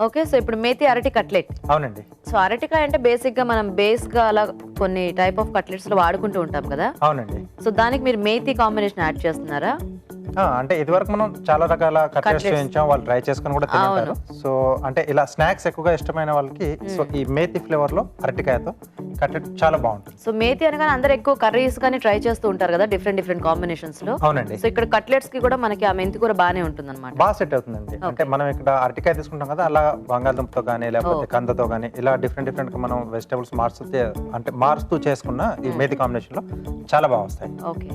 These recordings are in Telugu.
ఓకే. సో ఇప్పుడు మేతి అరటి కట్లెట్. అవునండి. సో అరటికాయ అంటే బేసిక్‌గా మనం బేస్‌గా అలా కొన్ని టైప్ ఆఫ్ కట్లెట్స్‌లో వాడుకుంటూ ఉంటాం కదా! అవునండి. సో దానికి మీరు మేతి కాంబినేషన్ యాడ్ చేస్తున్నారా? అంటే ఇదివరకు మనం చాలా రకాల కట్లెట్స్ కట్లెట్స్. చేయించాం. వాళ్ళు ట్రై చేసుకొని కూడా తింటారు. సో అంటే ఇలా స్నాక్స్ ఎక్కువగా ఇష్టమైన వాళ్ళకి సో ఈ మేతి ఫ్లేవర్‌లో అరటికాయతో కట్లెట్ చాలా బాగుంటుంది. సో మేతి అనగానే అందరూ ఎక్కువ కర్రీస్ గాని ట్రై చేస్తూ ఉంటారు కదా! డిఫరెంట్ కాంబినేషన్స్‌లో. అవునండి. సో ఇక్కడ కట్లెట్స్‌కి కూడా మనకి ఆ మెంతి కూర బానే ఉంటుందన్నమాట. బాగా సెట్ అవుతుందండి. అంటే మనం ఇక్కడ అరటికాయ తీసుకుంటాం కదా, అలా బంగాళదుంపతో కానీ లేకపోతే కందతో కానీ ఇలా డిఫరెంట్ మనం వెజిటబుల్స్ మారుస్తూ చేసుకున్న ఈ మేతి కాంబినేషన్లో చాలా బాగా వస్తాయి. ఓకే.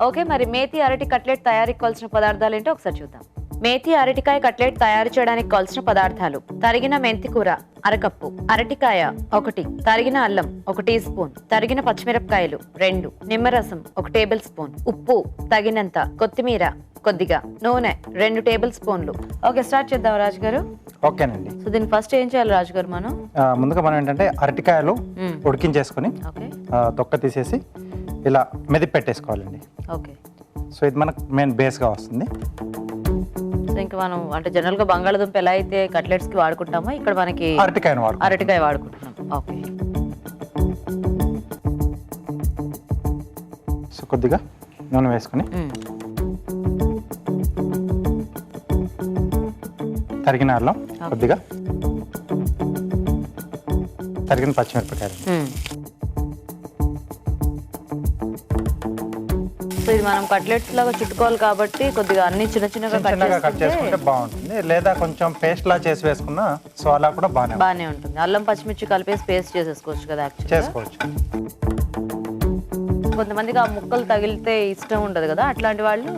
ఓకే, మరి మేతి అరటి కట్లెట్ తయారీకి కావాల్సిన పదార్థాలు ఏంటో ఒకసారి చూద్దాం. మేతి అరటికాయ కట్లెట్ తయారు చేయడానికి కావాల్సిన పదార్థాలు: తరిగిన మెంతి కూర అరకప్పు, అరటికాయ 1, తరిగిన అల్లం 1 టీ స్పూన్, తరిగిన పచ్చిమిరపకాయలు 2, నిమ్మరసం 1 టేబుల్ స్పూన్, ఉప్పు తగినంత, కొత్తిమీర కొద్దిగా, నూనె 2 టేబుల్ స్పూన్లు. ఓకే, స్టార్ట్ చేద్దాం రాజు గారు. ఓకేనండి. సో దీన్ని ఫస్ట్ ఏం చేయాలి రాజు గారు మనం? ముందుగా మనం ఏంటంటే అరటికాయలు ఉడికించేసుకొని ఓకే. తొక్క తీసేసి ఇలా మెదిపి పెట్టేసుకోవాలండి. ఓకే. సో ఇది మనకు మెయిన్ బేస్గా వస్తుంది. సో ఇంకా మనం అంటే జనరల్ గా బంగాళదుంప ఎలా అయితే కట్లెట్స్ కి వాడుకుంటామో ఇక్కడ మనకి అరటికాయ వాడుకుంటున్నాం. ఓకే. సో కొద్దిగా నూనె వేసుకొని తరిగిన అల్లం కొద్దిగా, తరిగిన పచ్చిమిరపకాయలు. సో ఇది మనం కట్లెట్స్ లాగా చుట్టుకోవాలి కాబట్టి కొద్దిగా అన్ని చిన్నగా కట్ చేసుకుంటే బాగుంటుంది. లేదా కొంచెం పేస్ట్ లా చేసి వేసుకున్నా సో అలా కూడా బానే ఉంటుంది. అల్లం పచ్చిమిర్చి కలిపేసి పేస్ట్ చేసేసుకోవచ్చు కదా యాక్చువల్లీ. చేసుకోవచ్చు. కొంతమందికి ఆ ముక్కలు తగిలితే ఇష్టం ఉండదు కదా, అట్లాంటి వాళ్ళు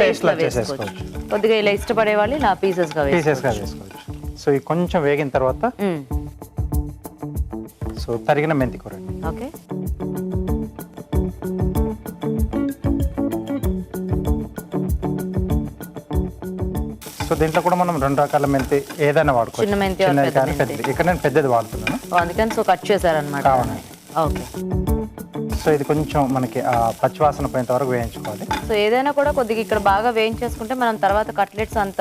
పేస్ట్ లా చేసేసుకోవచ్చు. కొద్దిగా ఇలా ఇష్టపడే వాళ్ళు ఇలా పీసెస్ గా వేసుకోవచ్చు. సో ఇది కొంచెం వేగిన తర్వాత సో తరిగిన మెంతి కూర. ఓకే. సో దీంట్లో కూడా మనం 2 రకాల మెంతి ఏదైనా వాడుకోవచ్చు. చిన్న మెంతి కానీ పెద్దది. ఇక్కడ నేను పెద్దది వాడుతున్నాను. అందుకని సో కట్ చేశారనమాట. ఓకే. సో ఇది కొంచెం మనకి పచ్చివాసన పోయేంత వరకు వేయించుకోవాలి. సో ఏదైనా కూడా కొద్దిగా ఇక్కడ బాగా వేయించేసుకుంటే మనం తర్వాత కట్లెట్స్ అంత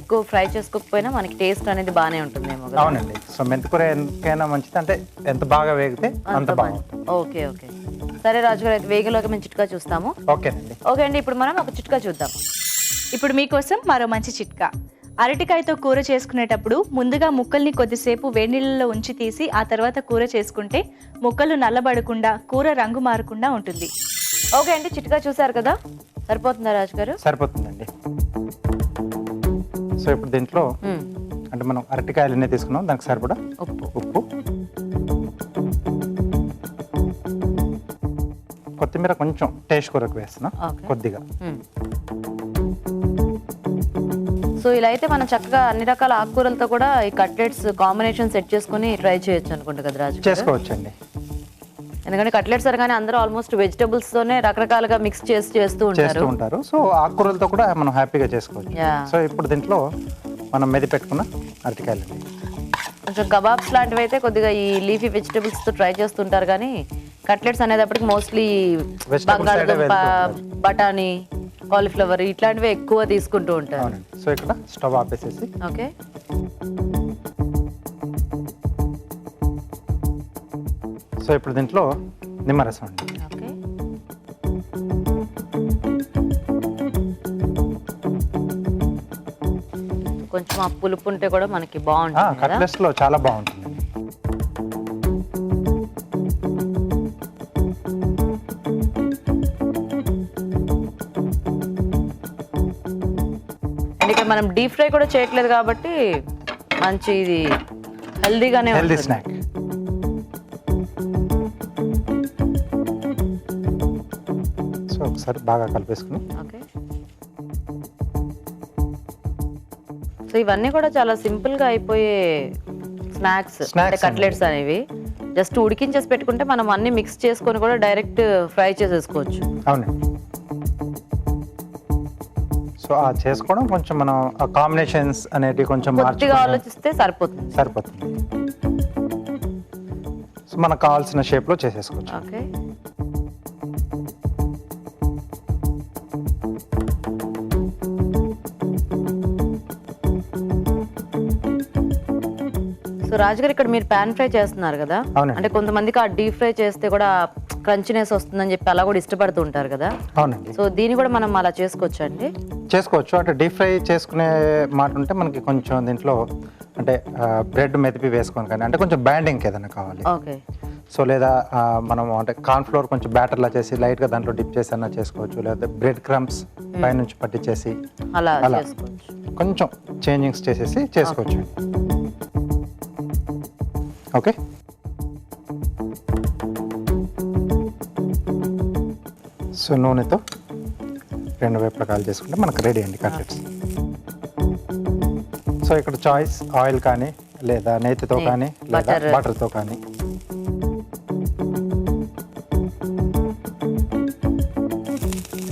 ఎక్కువ ఫ్రై చేసుకోకపోయినా మనకి టేస్ట్ అనేది బాగానే ఉంటుందేమో. అవునండి. సో మెంతికూర ఎంతకైనా మంచిది, అంటే ఎంత బాగా వేగితే అంత బాగుంటుంది. ఓకే. ఓకే, సరే రాజు గారు, అయితే వేగలోకి మేము చిట్కా చూస్తాము. ఓకేనండి. ఓకే అండి, ఇప్పుడు మనం ఒక చిట్కా చూద్దాం. ఇప్పుడు మీకోసం మరో మంచి చిట్కా. అరటికాయతో కూర చేసుకునేటప్పుడు ముందుగా ముక్కల్ని కొద్దిసేపు వేడినీళ్ళలో ఉంచి తీసి ఆ తర్వాత కూర చేసుకుంటే ముక్కలు నల్లబడకుండా కూర రంగు మారకుండా ఉంటుంది. ఓకే అండి, చిట్కా చూసారు కదా, సరిపోతుందా రాజు గారు? సరిపోతుందండి. సో ఇప్పుడు దీంట్లో అంటే మనం అరటికాయలు ఎన్ని తీసుకున్నాం దానికి సరిపడా ఉప్పు, కొత్తిమీర కొంచెం టేస్ట్ కొరకు వేస్తున్నా కొద్దిగా. సో ఇలా అయితే మనం చక్కగా అన్ని రకాల ఆకుకూరలతో కూడా ఈ కట్లెట్స్ కాంబినేషన్ సెట్ చేసుకుని ట్రై చేయొచ్చు అనుకుంటా కదా రాజు? చేసుకోవచ్చండి. ఎందుకంటే కట్లెట్స్ అనగానే అందరూ ఆల్మోస్ట్ వెజిటబుల్స్ తోనే రకరకాలుగా మిక్స్ చేస్తూ ఉంటారు. సో ఆకుకూరలతో కూడా మనం హ్యాపీగా చేసుకోవచ్చు. సో ఇప్పుడు దీంట్లో మనం మెది పెట్టుకున్న అరటికాయలు, కొంచెం కబాబ్స్ లాంటివి అయితే కొద్దిగా ఈ లీఫీ వెజిటబుల్స్ తో ట్రై చేస్తుంటారు, కానీ కట్లెట్స్ అనేటప్పటికి మోస్ట్లీ బంగాళదుంప, బఠానీ, కాలీఫ్లవర్ ఇట్లాంటివి ఎక్కువ తీసుకుంటూ ఉంటారు. సో ఇక్కడ స్టవ్ ఆపేసేసి ఓకే. సో ఇప్పుడు దీంట్లో నిమ్మరసం అండి. ఓకే. కొంచెం ఆ పులుపు ఉంటే కూడా మనకి బాగుంటుంది. కట్లెట్స్ లో చాలా బాగుంటుంది. ఇక్కడ మనం డీప్ ఫ్రై కూడా చేయట్లేదు కాబట్టి మంచి ఇది హెల్దీ స్నాక్. సో ఒకసారి బాగా కలిపేసుకుని. ఓకే. సో ఇవన్నీ కూడా చాలా సింపుల్ గా అయిపోయే స్నాక్స్ కట్లెట్స్ అనేవి. జస్ట్ ఉడికించేసి పెట్టుకుంటే మనం అన్ని మిక్స్ చేసుకొని కూడా డైరెక్ట్ ఫ్రై చేసేసుకోవచ్చు. అవునండి. సో చేసుకోవడం కొంచెం మనం కాంబినేషన్స్ అనేటివి కొంచెం కొద్దిగా ఆలోచిస్తే సరిపోతుంది. సో మనకు కావాల్సిన షేప్లో చేసేసుకోవచ్చు. ఓకే. సో రాజుగారు ఇక్కడ మీరు పాన్ ఫ్రై చేస్తున్నారు కదా, అవునండి. అంటే కొంతమందికి ఆ డీప్ ఫ్రై చేస్తే కూడా క్రంచినెస్ వస్తుందని చెప్పి అలా కూడా ఇష్టపడుతూ ఉంటారు కదా. అవునండి, సో దీన్ని కూడా మనం అలా చేసుకోవచ్చు అండి. చేసుకోవచ్చు. అంటే డీప్ ఫ్రై చేసుకునే మాట ఉంటే మనకి కొంచెం దీంట్లో అంటే బ్రెడ్ మెదిపి వేసుకొని కానీ అంటే కొంచెం బ్యాండింగ్కి ఏదైనా కావాలి. ఓకే. సో లేదా మనం అంటే కార్న్ ఫ్లోర్ కొంచెం బ్యాటర్లా చేసి లైట్గా దాంట్లో డిప్ చేసి అన్నా చేసుకోవచ్చు, లేదా బ్రెడ్ క్రమ్స్ పైనుంచి పట్టించేసి అలా అలా చేసుకోవచ్చు. కొంచెం చేంజింగ్స్ చేసేసి చేసుకోవచ్చు. ఓకే. సో నూనెతో 2 వైపులా కాల్ చేసుకుంటే మనకు రెడీ అండి కట్లెట్స్. సో ఇక్కడ చాయిస్ ఆయిల్ కానీ లేదా నెయ్యితో కానీ లేదా బటర్తో కానీ.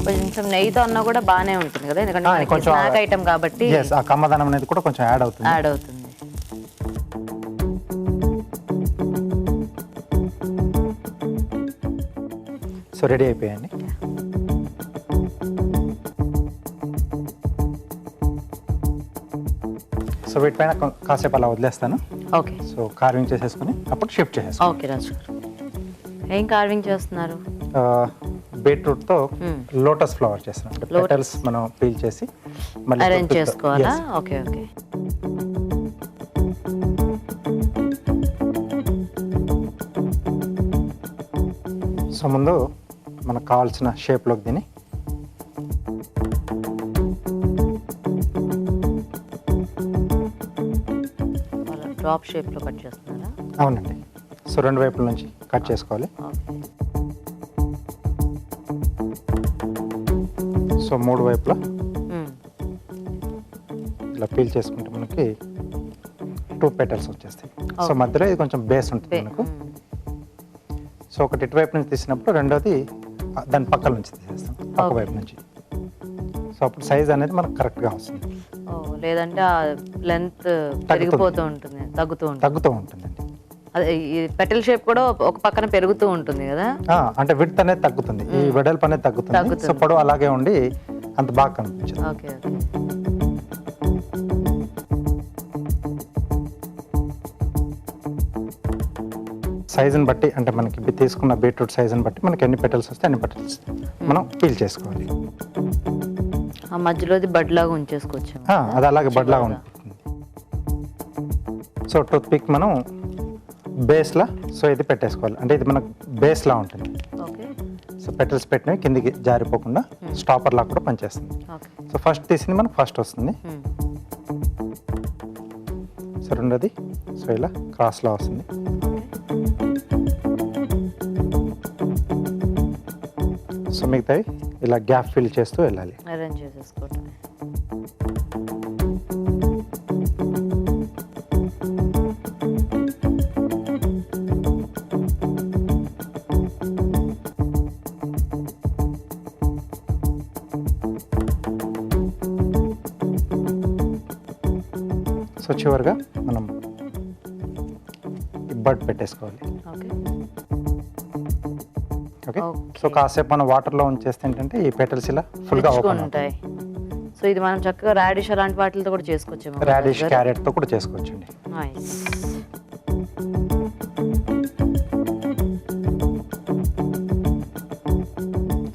కొంచెం నెయ్యితో అన్నా కూడా బాగానే ఉంటుంది కదా, ఎందుకంటే కొంచెం స్నాక్ ఐటమ్ కాబట్టి ఆ కమ్మదనం అనేది కూడా కొంచెం యాడ్ అవుతుంది. యాడ్ అవుతుంది. సో రెడీ అయిపోయాయండి. సో వీటిపైన కాసేపు అలా వదిలేస్తాను. ఓకే. సో కార్వింగ్ చేసేసుకుని అప్పుడు షిఫ్ట్ చేసేస్తాను. ఓకే రాజు గారు, ఏం కార్వింగ్ చేస్తున్నారు? బీట్రూట్తో లోటస్ ఫ్లవర్ చేస్తున్నాం. అంటే పెటల్స్ మనం పీల్ చేసి మళ్ళీ అరేంజ్ చేసుకోవాలా? Okay okay. సో ముందు మనకు కావాల్సిన షేప్లోకి దీన్ని డ్రాప్ షేప్లో కట్ చేస్తున్నారా? అవునండి. సో 2 వైపుల నుంచి కట్ చేసుకోవాలి. ఓకే. సో 3 వైపులా ఇలా పీల్ చేసుకుంటే మనకి 2 పెటల్స్ వచ్చేస్తాయి. సో మధ్యలో ఇది కొంచెం బేస్ ఉంటుంది మనకు. సో ఒకటి ఇటువైపు నుంచి తీసినప్పుడు రెండోది దాని పక్కల నుంచి తీసేస్తాం, పక్క వైపు నుంచి. సో అప్పుడు సైజ్ అనేది మనకు కరెక్ట్గా వస్తుంది. లేదంటే ఆ లెంత్ పెరిగిపోతూ ఉంటుంది, తగ్గుతూ ఉంటుందండి. అదే ఈ పెటల్ షేప్ కూడా ఒక పక్కన పెరుగుతూ ఉంటుంది కదా. అంటే విడ్త్ అనేది తగ్గుతుంది, ఈ వెడల్పు అనేది తగ్గుతుంది. సో పొడవు అలాగే ఉండి అంత బాగా కనిపించదు. Okay okay. సైజుని బట్టి అంటే మనకి తీసుకున్న బీట్రూట్ సైజుని బట్టి మనకి ఎన్ని పెటల్స్ వస్తే అన్ని పెటల్స్ మనం పీల్ చేసుకోవాలి. ఆ మధ్యలోది బడ్ లాగా ఉంచేసుకోవచ్చు. అది అలాగే బడ్లాగా ఉంటుంది. సో టూత్ పిక్ మనం బేస్లా సో ఇది పెట్టేసుకోవాలి. అంటే ఇది మనకు బేస్లా ఉంటుంది. ఓకే. సో పెటల్స్ పెట్టినవి కిందికి జారిపోకుండా స్టాపర్ లాగా కూడా పనిచేస్తుంది. ఓకే. సో ఫస్ట్ తీసింది మనకు ఫస్ట్ వస్తుంది. సో రెండోది సో ఇలా క్రాస్లో వస్తుంది. సో మిగతావి ఇలా గ్యాప్ ఫిల్ చేస్తూ వెళ్ళాలి. అరేంజ్ చేసేసుకోవటం. సో చివరిగా మనం బడ్ పెట్టేసుకోవాలి. ఓకే. సో కాసేపు మనం వాటర్లో ఉంచేస్తే ఏంటంటే ఈ పెటల్స్ ఇలా ఫుల్గా ఓపెన్ ఉంటాయి. సో ఇది మనం చక్కగా రాడిష్ అలాంటి వాటితో కూడా చేసుకోవచ్చు. రాడిష్, క్యారెట్తో కూడా చేసుకోవచ్చండి. నైస్.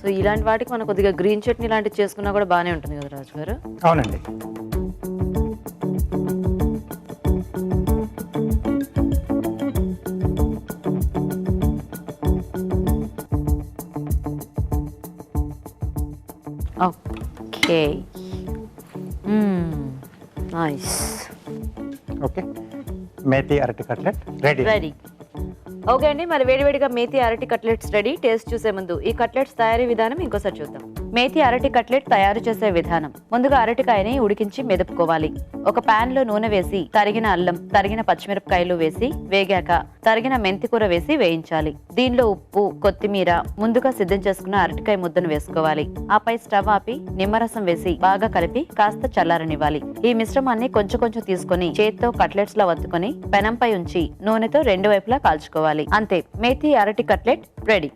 సో ఇలాంటి వాటికి మనం కొద్దిగా గ్రీన్ చట్నీ లాంటివి చేసుకున్నా కూడా బాగానే ఉంటుంది కదా రాజు గారు. అవునండి. ఓకే. నైస్. ఓకే. మేతి అరటి కట్లెట్ రెడీ. ఓకే అండి, మరి వేడివేడిగా మేతి అరటి కట్లెట్స్ రెడీ. టేస్ట్ చూసే ముందు ఈ కట్లెట్స్ తయారీ విధానం ఇంకోసారి చూద్దాం. మేతి అరటి కట్లెట్ తయారు చేసే విధానం. ముందుగా అరటికాయని ఉడికించి మెదుపుకోవాలి. ఒక పాన్ లో నూనె వేసి తరిగిన అల్లం, తరిగిన పచ్చిమిరపకాయలు వేసి వేగాక తరిగిన మెంతికూర వేసి వేయించాలి. దీనిలో ఉప్పు, కొత్తిమీర, ముందుగా సిద్ధం చేసుకున్న అరటికాయ ముద్దను వేసుకోవాలి. ఆపై స్టవ్ ఆపి నిమ్మరసం వేసి బాగా కలిపి కాస్త చల్లారనివ్వాలి. ఈ మిశ్రమాన్ని కొంచెం కొంచెం తీసుకొని చేత్తో కట్లెట్స్ లా వత్తుకొని పెనంపై ఉంచి నూనెతో 2 వైపులా కాల్చుకోవాలి. అంతే, మేతి అరటి కట్లెట్ రెడీ.